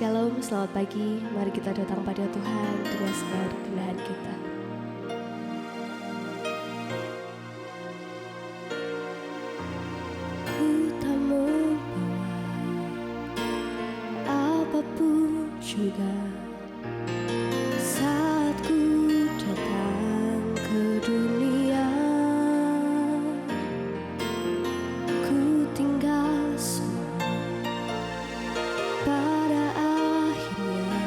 Shalom, selamat pagi. Mari kita datang pada Tuhan dengan segala kerendahan kita. Ku tak membawa apapun juga saat ku datang ke dunia. Ku tinggal semua pada akhirnya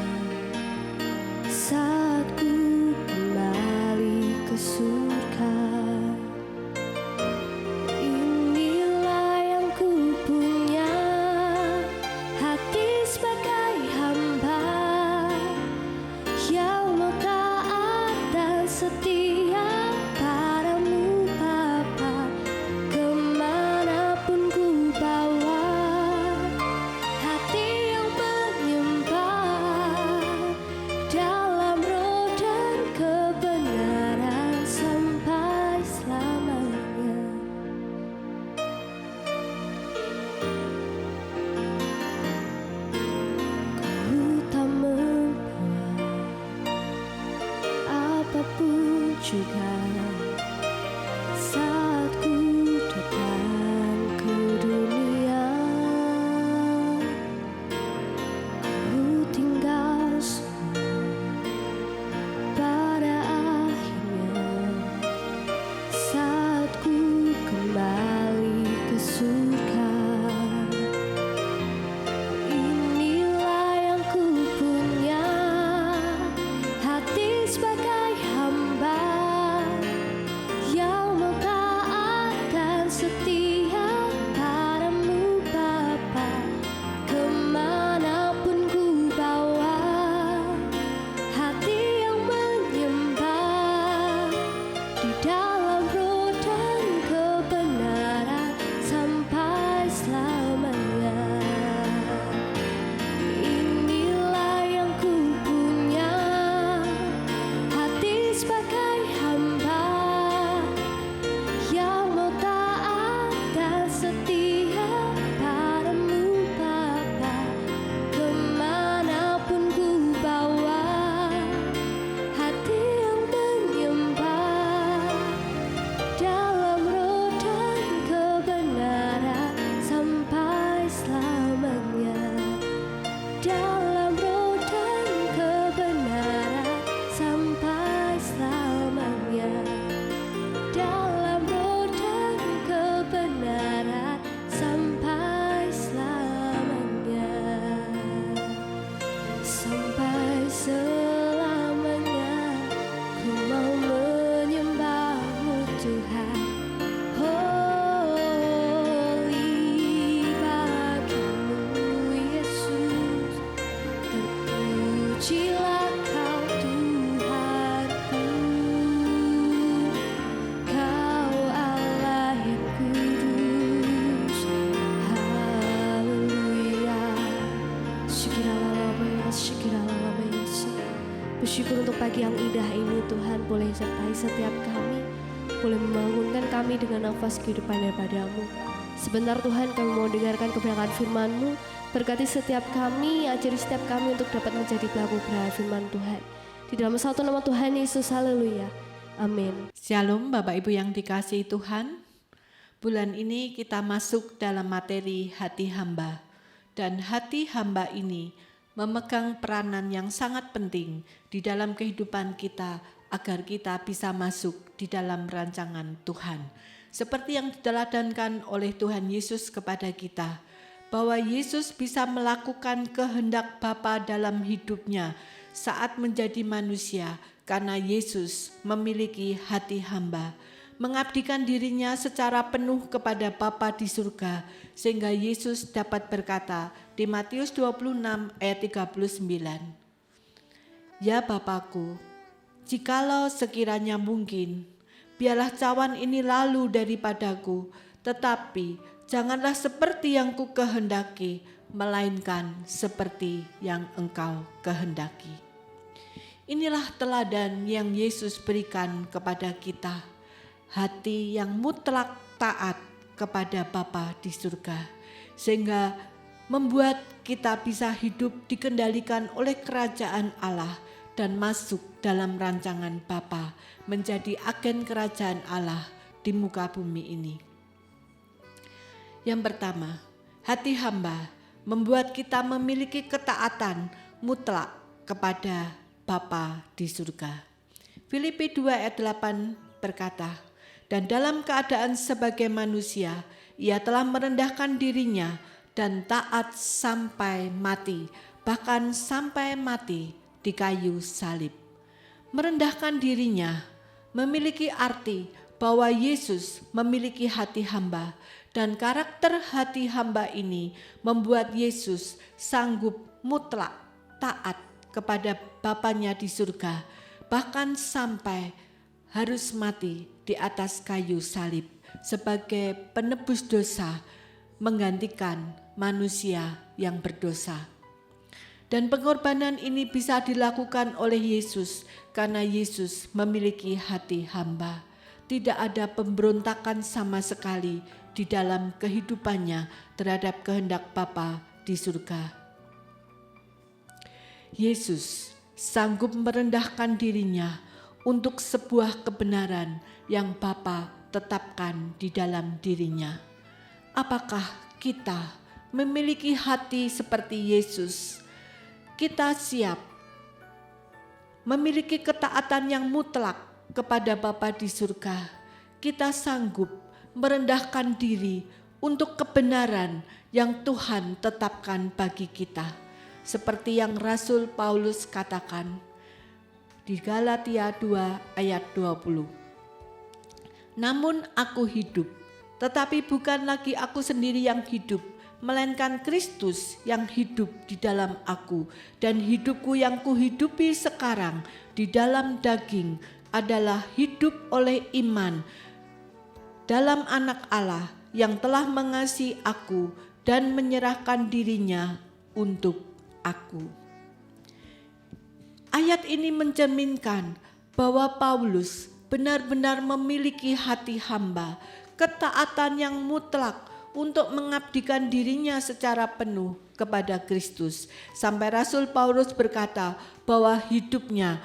saat ku kembali ke surga. Inilah yang ku punya, hati sebagai hamba yang mau taat dan setia padamu Bapa. Kemanapun ku bawa, hati yang menyembah dalam roh dan kebenaran sampai selamanya. Ku tak membawa apapun juga saat ku datang ke dunia. Ku tinggal semua pada akhirnya saat ku kembali ke surga. Inilah yang ku punya, hati sebagai hamba yang mau taat dan setia padamu Bapa. Kemanapun ku bawa, hati yang menyembah di dalam roh dan kebenaran sampai selamanya. Inilah yang ku punya, hati sebagai hamba yang mau taat dan setia padamu Bapa. Kemanapun ku bawa, hati yang menyembah dalam roh dan kebenaran sampai selamanya. Dalam roh dan kebenaran sampai selamanya. Dalam roh dan kebenaran sampai selamanya. Sampai selamanya ku mau menyembahmu Tuhan. Holy bagimu Yesus, terpujilah Kau Tuhanku. Kau Allah yang kudus. Haleluya. Bersyukur untuk pagi yang indah ini Tuhan, boleh sertai setiap kami, boleh membangunkan kami dengan nafas kehidupan daripada-Mu. Sebentar Tuhan, kami mau dengarkan kebenaran firman-Mu. Berkati setiap kami, ajari setiap kami untuk dapat menjadi pelaku benar firman Tuhan. Di dalam satu nama Tuhan Yesus, haleluya. Amin. Shalom Bapak Ibu yang dikasihi Tuhan. Bulan ini kita masuk dalam materi hati hamba. Dan hati hamba ini memegang peranan yang sangat penting di dalam kehidupan kita agar kita bisa masuk di dalam rancangan Tuhan. Seperti yang diteladankan oleh Tuhan Yesus kepada kita, bahwa Yesus bisa melakukan kehendak Bapa dalam hidupnya saat menjadi manusia karena Yesus memiliki hati hamba, mengabdikan dirinya secara penuh kepada Bapa di surga, sehingga Yesus dapat berkata di Matius 26 ayat 39, "Ya Bapakku, jikalau sekiranya mungkin, biarlah cawan ini lalu daripadaku, tetapi janganlah seperti yang ku kehendaki, melainkan seperti yang Engkau kehendaki." Inilah teladan yang Yesus berikan kepada kita, hati yang mutlak taat kepada Bapa di surga, sehingga membuat kita bisa hidup dikendalikan oleh kerajaan Allah dan masuk dalam rancangan Bapa, menjadi agen kerajaan Allah di muka bumi ini. Yang pertama, hati hamba membuat kita memiliki ketaatan mutlak kepada Bapa di surga. Filipi 2 ayat 8 berkata, dan dalam keadaan sebagai manusia, ia telah merendahkan dirinya dan taat sampai mati, bahkan sampai mati di kayu salib. Merendahkan dirinya memiliki arti bahwa Yesus memiliki hati hamba, dan karakter hati hamba ini membuat Yesus sanggup mutlak taat kepada Bapanya di surga, bahkan sampai harus mati di atas kayu salib sebagai penebus dosa, menggantikan manusia yang berdosa. Dan pengorbanan ini bisa dilakukan oleh Yesus karena Yesus memiliki hati hamba. Tidak ada pemberontakan sama sekali di dalam kehidupannya terhadap kehendak Bapa di surga. Yesus sanggup merendahkan dirinya untuk sebuah kebenaran yang Bapa tetapkan di dalam dirinya. Apakah kita memiliki hati seperti Yesus? Kita siap memiliki ketaatan yang mutlak kepada Bapa di surga. Kita sanggup merendahkan diri untuk kebenaran yang Tuhan tetapkan bagi kita. Seperti yang Rasul Paulus katakan di Galatia 2 ayat 20. Namun aku hidup, tetapi bukan lagi aku sendiri yang hidup, melainkan Kristus yang hidup di dalam aku. Dan hidupku yang kuhidupi sekarang di dalam daging adalah hidup oleh iman dalam Anak Allah yang telah mengasihi aku dan menyerahkan dirinya untuk aku. Ayat ini mencerminkan bahwa Paulus benar-benar memiliki hati hamba, ketaatan yang mutlak untuk mengabdikan dirinya secara penuh kepada Kristus. Sampai Rasul Paulus berkata bahwa hidupnya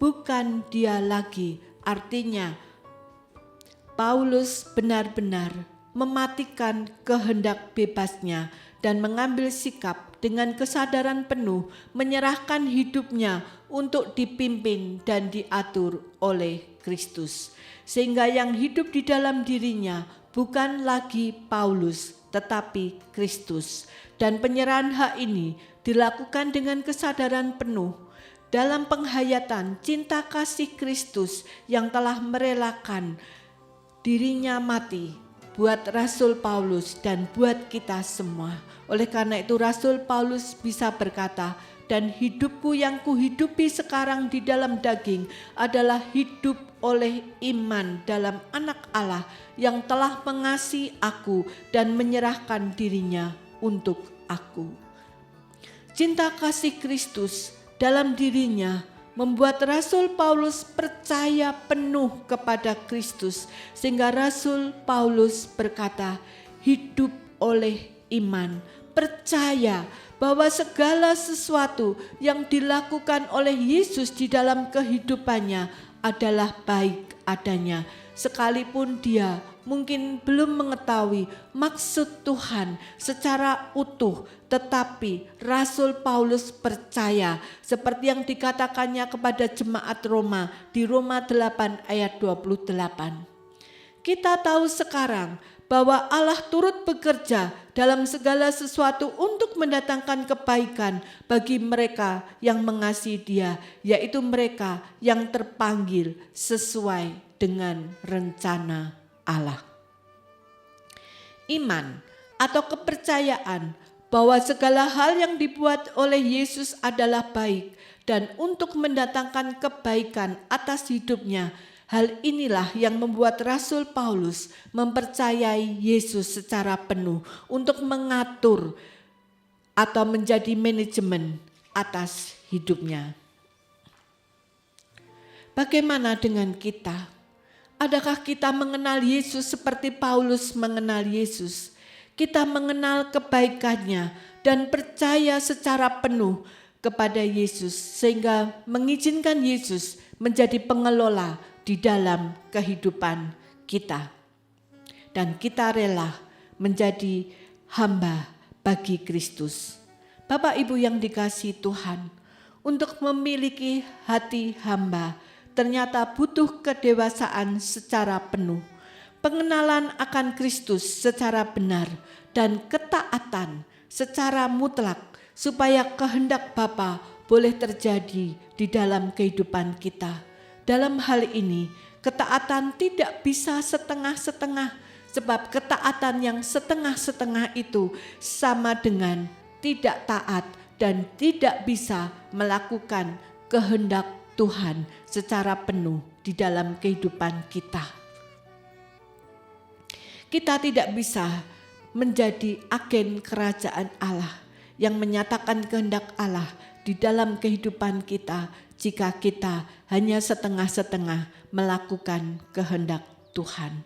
bukan dia lagi, artinya Paulus benar-benar mematikan kehendak bebasnya dan mengambil sikap dengan kesadaran penuh menyerahkan hidupnya untuk dipimpin dan diatur oleh Kristus. Sehingga yang hidup di dalam dirinya bukan lagi Paulus tetapi Kristus. Dan penyerahan hak ini dilakukan dengan kesadaran penuh dalam penghayatan cinta kasih Kristus yang telah merelakan dirinya mati buat Rasul Paulus dan buat kita semua. Oleh karena itu Rasul Paulus bisa berkata, dan hidupku yang kuhidupi sekarang di dalam daging adalah hidup oleh iman dalam Anak Allah yang telah mengasihi aku dan menyerahkan dirinya untuk aku. Cinta kasih Kristus dalam dirinya membuat Rasul Paulus percaya penuh kepada Kristus, sehingga Rasul Paulus berkata, hidup oleh iman, percaya bahwa segala sesuatu yang dilakukan oleh Yesus di dalam kehidupannya adalah baik adanya, sekalipun dia mungkin belum mengetahui maksud Tuhan secara utuh, tetapi Rasul Paulus percaya seperti yang dikatakannya kepada jemaat Roma di Roma 8 ayat 28. Kita tahu sekarang bahwa Allah turut bekerja dalam segala sesuatu untuk mendatangkan kebaikan bagi mereka yang mengasihi Dia, yaitu mereka yang terpanggil sesuai dengan rencana Allah. Iman atau kepercayaan bahwa segala hal yang dibuat oleh Yesus adalah baik dan untuk mendatangkan kebaikan atas hidupnya. Hal inilah yang membuat Rasul Paulus mempercayai Yesus secara penuh untuk mengatur atau menjadi manajemen atas hidupnya. Bagaimana dengan kita? Adakah kita mengenal Yesus seperti Paulus mengenal Yesus? kita mengenal kebaikannya dan percaya secara penuh kepada Yesus, sehingga mengizinkan Yesus menjadi pengelola di dalam kehidupan kita. Dan kita rela menjadi hamba bagi Kristus. Bapak Ibu yang dikasihi Tuhan, untuk memiliki hati hamba ternyata butuh kedewasaan secara penuh, pengenalan akan Kristus secara benar, dan ketaatan secara mutlak supaya kehendak Bapa boleh terjadi di dalam kehidupan kita. Dalam hal ini, ketaatan tidak bisa setengah-setengah, sebab ketaatan yang setengah-setengah itu sama dengan tidak taat dan tidak bisa melakukan kehendak Tuhan secara penuh di dalam kehidupan kita. Kita tidak bisa menjadi agen kerajaan Allah yang menyatakan kehendak Allah di dalam kehidupan kita jika kita hanya setengah-setengah melakukan kehendak Tuhan.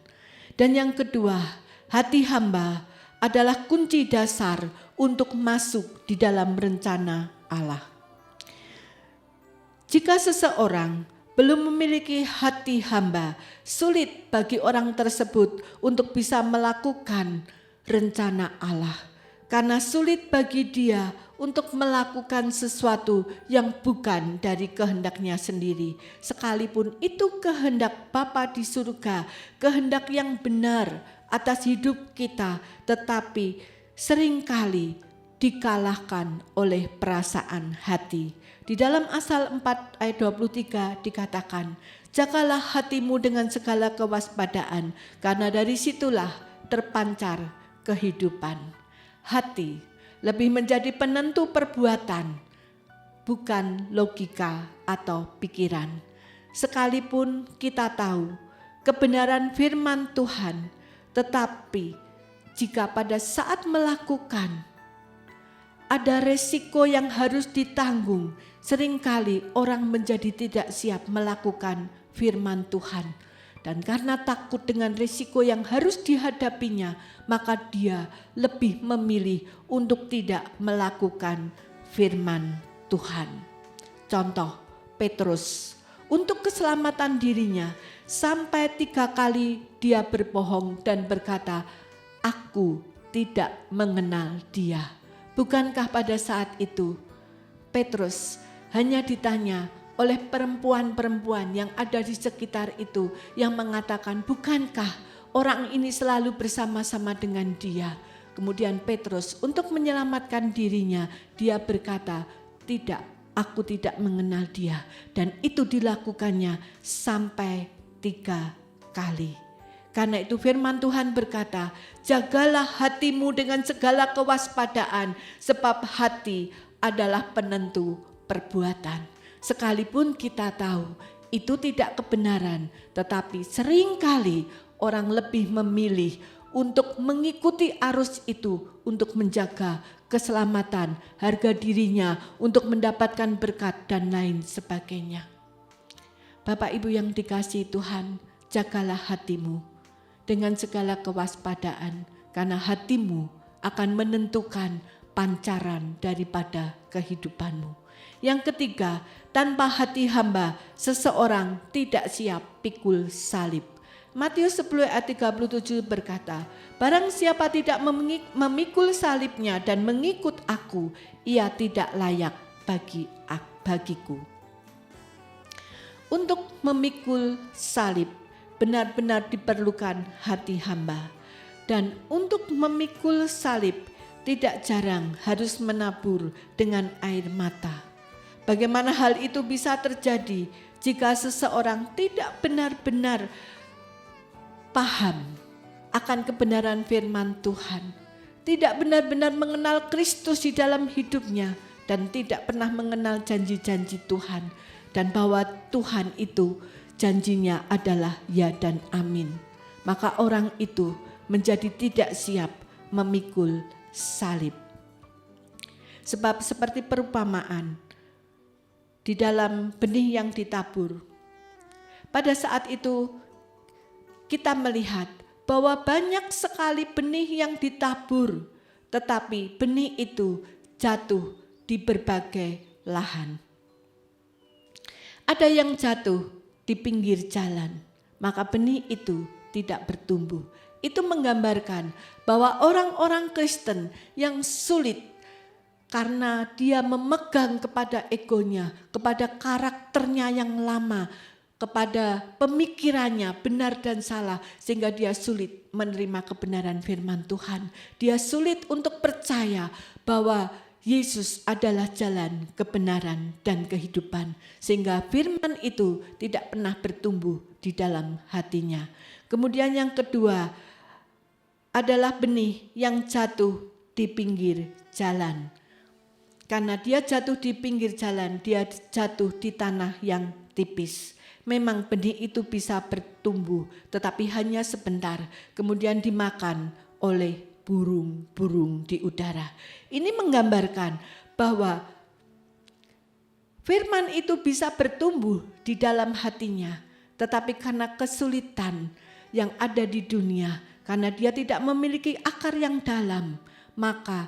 Dan yang kedua, hati hamba adalah kunci dasar untuk masuk di dalam rencana Allah. Jika seseorang belum memiliki hati hamba, sulit bagi orang tersebut untuk bisa melakukan rencana Allah. Karena sulit bagi dia untuk melakukan sesuatu yang bukan dari kehendaknya sendiri. Sekalipun itu kehendak Bapa di surga, kehendak yang benar atas hidup kita, tetapi seringkali dikalahkan oleh perasaan hati. Di dalam Amsal 4 ayat 23 dikatakan, jagalah hatimu dengan segala kewaspadaan, karena dari situlah terpancar kehidupan. Hati lebih menjadi penentu perbuatan, bukan logika atau pikiran. Sekalipun kita tahu kebenaran firman Tuhan, tetapi jika pada saat melakukan ada resiko yang harus ditanggung, seringkali orang menjadi tidak siap melakukan firman Tuhan. Dan karena takut dengan risiko yang harus dihadapinya, maka dia lebih memilih untuk tidak melakukan firman Tuhan. Contoh Petrus, untuk keselamatan dirinya sampai 3 kali dia berbohong dan berkata, aku tidak mengenal dia. Bukankah pada saat itu Petrus hanya ditanya oleh perempuan-perempuan yang ada di sekitar itu yang mengatakan, bukankah orang ini selalu bersama-sama dengan dia? Kemudian Petrus untuk menyelamatkan dirinya, dia berkata, tidak, aku tidak mengenal dia. Dan itu dilakukannya sampai 3 kali. Karena itu firman Tuhan berkata, jagalah hatimu dengan segala kewaspadaan, sebab hati adalah penentu perbuatan. Sekalipun kita tahu itu tidak kebenaran, tetapi seringkali orang lebih memilih untuk mengikuti arus itu untuk menjaga keselamatan, harga dirinya, untuk mendapatkan berkat dan lain sebagainya. Bapak Ibu yang dikasihi Tuhan, jagalah hatimu dengan segala kewaspadaan, karena hatimu akan menentukan pancaran daripada kehidupanmu. Yang ketiga, tanpa hati hamba seseorang tidak siap pikul salib. Matius 10 ayat 37 berkata, barang siapa tidak memikul salibnya dan mengikut aku, ia tidak layak bagiku. Untuk memikul salib benar-benar diperlukan hati hamba. Dan untuk memikul salib tidak jarang harus menabur dengan air mata. Bagaimana hal itu bisa terjadi jika seseorang tidak benar-benar paham akan kebenaran firman Tuhan, tidak benar-benar mengenal Kristus di dalam hidupnya, dan tidak pernah mengenal janji-janji Tuhan, dan bahwa Tuhan itu janjinya adalah ya dan amin. Maka orang itu menjadi tidak siap memikul salib. Sebab seperti perumpamaan di dalam benih yang ditabur. Pada saat itu kita melihat bahwa banyak sekali benih yang ditabur, tetapi benih itu jatuh di berbagai lahan. Ada yang jatuh di pinggir jalan, maka benih itu tidak bertumbuh. Itu menggambarkan bahwa orang-orang Kristen yang sulit karena dia memegang kepada egonya, kepada karakternya yang lama, kepada pemikirannya benar dan salah, sehingga dia sulit menerima kebenaran firman Tuhan. Dia sulit untuk percaya bahwa Yesus adalah jalan, kebenaran, dan kehidupan, sehingga firman itu tidak pernah bertumbuh di dalam hatinya. Kemudian yang kedua adalah benih yang jatuh di pinggir jalan. Karena dia jatuh di pinggir jalan, dia jatuh di tanah yang tipis. Memang benih itu bisa bertumbuh, tetapi hanya sebentar, kemudian dimakan oleh burung-burung di udara. Ini menggambarkan bahwa firman itu bisa bertumbuh di dalam hatinya, tetapi karena kesulitan yang ada di dunia, karena dia tidak memiliki akar yang dalam, maka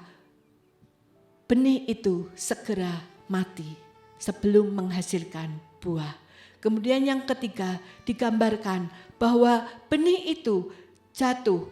benih itu segera mati sebelum menghasilkan buah. Kemudian yang ketiga digambarkan bahwa benih itu jatuh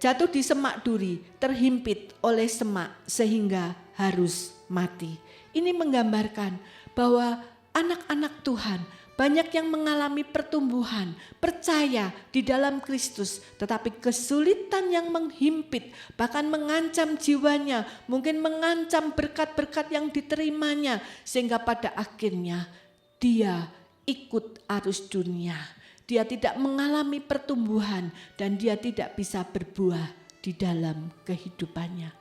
jatuh di semak duri, terhimpit oleh semak sehingga harus mati. Ini menggambarkan bahwa anak-anak Tuhan banyak yang mengalami pertumbuhan, percaya di dalam Kristus, tetapi kesulitan yang menghimpit, bahkan mengancam jiwanya, mungkin mengancam berkat-berkat yang diterimanya, sehingga pada akhirnya dia ikut arus dunia. Dia tidak mengalami pertumbuhan dan dia tidak bisa berbuah di dalam kehidupannya.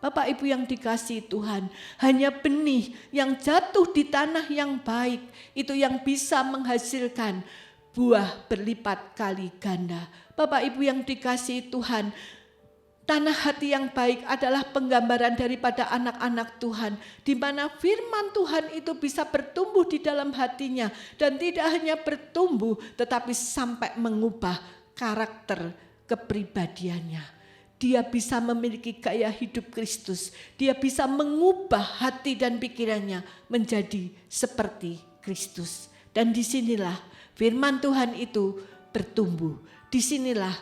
Bapak Ibu yang dikasihi Tuhan, hanya benih yang jatuh di tanah yang baik itu yang bisa menghasilkan buah berlipat kali ganda. Bapak Ibu yang dikasihi Tuhan, tanah hati yang baik adalah penggambaran daripada anak-anak Tuhan, di mana firman Tuhan itu bisa bertumbuh di dalam hatinya dan tidak hanya bertumbuh tetapi sampai mengubah karakter kepribadiannya. Dia bisa memiliki gaya hidup Kristus. Dia bisa mengubah hati dan pikirannya menjadi seperti Kristus. Dan disinilah firman Tuhan itu bertumbuh. Disinilah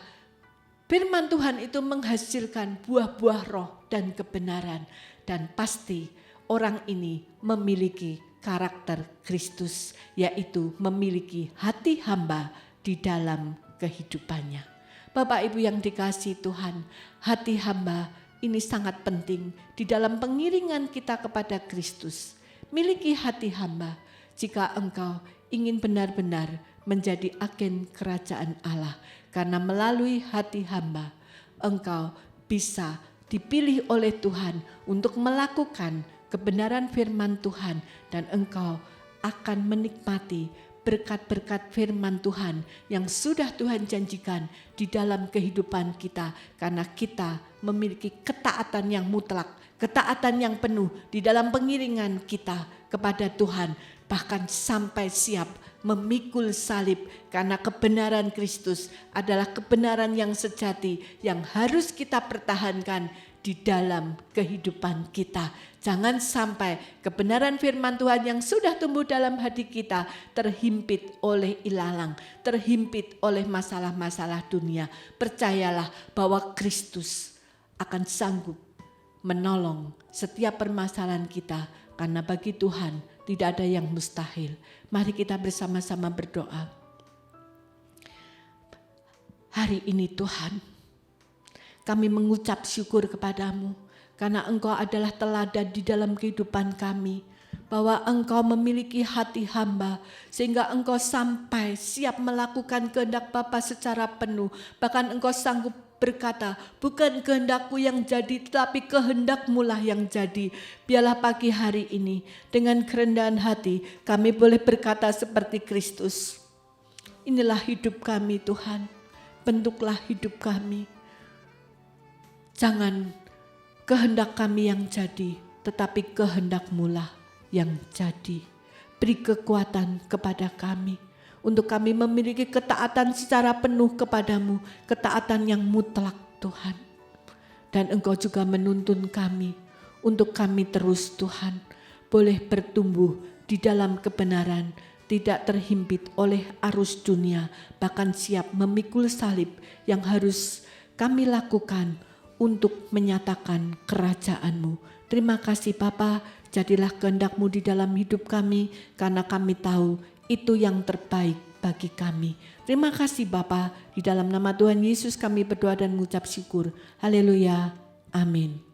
firman Tuhan itu menghasilkan buah-buah roh dan kebenaran. Dan pasti orang ini memiliki karakter Kristus, yaitu memiliki hati hamba di dalam kehidupannya. Bapak Ibu yang dikasihi Tuhan, hati hamba ini sangat penting di dalam pengiringan kita kepada Kristus. Miliki hati hamba jika engkau ingin benar-benar menjadi agen kerajaan Allah. Karena melalui hati hamba engkau bisa dipilih oleh Tuhan untuk melakukan kebenaran firman Tuhan. Dan engkau akan menikmati berkat-berkat firman Tuhan yang sudah Tuhan janjikan di dalam kehidupan kita. Karena kita memiliki ketaatan yang mutlak, ketaatan yang penuh di dalam pengiringan kita kepada Tuhan. Bahkan sampai siap memikul salib, karena kebenaran Kristus adalah kebenaran yang sejati yang harus kita pertahankan di dalam kehidupan kita. Jangan sampai kebenaran firman Tuhan yang sudah tumbuh dalam hati kita terhimpit oleh ilalang, terhimpit oleh masalah-masalah dunia. Percayalah bahwa Kristus akan sanggup menolong setiap permasalahan kita, karena bagi Tuhan tidak ada yang mustahil. Mari kita bersama-sama berdoa. Hari ini Tuhan, kami mengucap syukur kepadamu karena Engkau adalah teladan di dalam kehidupan kami. Bahwa Engkau memiliki hati hamba sehingga Engkau sampai siap melakukan kehendak Bapa secara penuh. Bahkan Engkau sanggup berkata, bukan kehendakku yang jadi tetapi kehendak-Mu lah yang jadi. Biarlah pagi hari ini dengan kerendahan hati kami boleh berkata seperti Kristus. Inilah hidup kami Tuhan, bentuklah hidup kami. Jangan kehendak kami yang jadi, tetapi kehendak-Mu lah yang jadi. Beri kekuatan kepada kami untuk kami memiliki ketaatan secara penuh kepadamu, ketaatan yang mutlak Tuhan. Dan Engkau juga menuntun kami untuk kami terus Tuhan boleh bertumbuh di dalam kebenaran, tidak terhimpit oleh arus dunia, bahkan siap memikul salib yang harus kami lakukan untuk menyatakan kerajaan-Mu. Terima kasih Bapa, jadilah kehendak-Mu di dalam hidup kami, karena kami tahu itu yang terbaik bagi kami. Terima kasih Bapa, di dalam nama Tuhan Yesus kami berdoa dan mengucap syukur. Haleluya, amin.